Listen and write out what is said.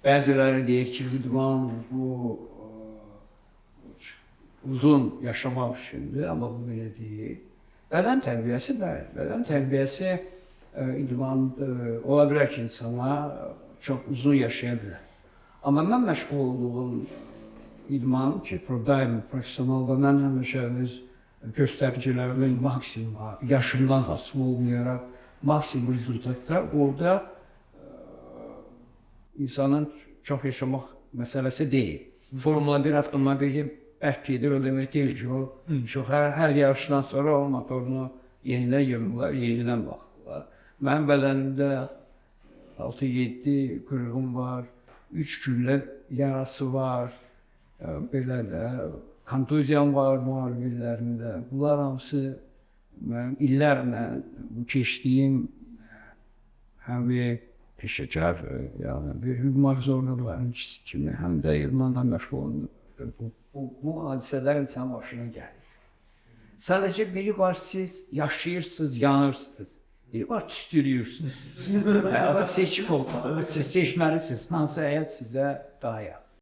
Bəziləri deyir ki, idman bu uzun yaşamaq üçündür, amma bu belə deyil. Bədən tərbiyəsi də, bədən tərbiyəsi idman ola bilər ki, insana çox uzun yaşaya bilər. Amma mən məşğul olduğum idman ki, daim professional və mən həmişə öz göstəricilərimin maksimum, yaşımdan asılı olmayaraq maksimum rezultatlar orada insanın çox yaşamaq məsələsi deyil. Formula 1 avtomobili bərk gedir, o demək deyil ki, o çox hər yarışdan sonra o motorunu yenidən yığırlar, yenidən baxırlar. Mənim bədənimdə 6-7 qırğım var, 3 güllə yarası var, belə də kontuziyam var müharibələrində. Bunlar hamısı mənim illərlə keçdiyim həm bir peşəkar, yəni bir hüquq zorluqların kimi, həm də idmanla məşğul olunur. Bu hadisələr insanın başına gəlir. Sadəcə biri var, siz yaşayırsınız, yanırsınız. Biri var, tüstülüyorsunuz. Ama seçim olmalı. Siz seçməlisiniz. Hansı həyat sizə daha yaxın.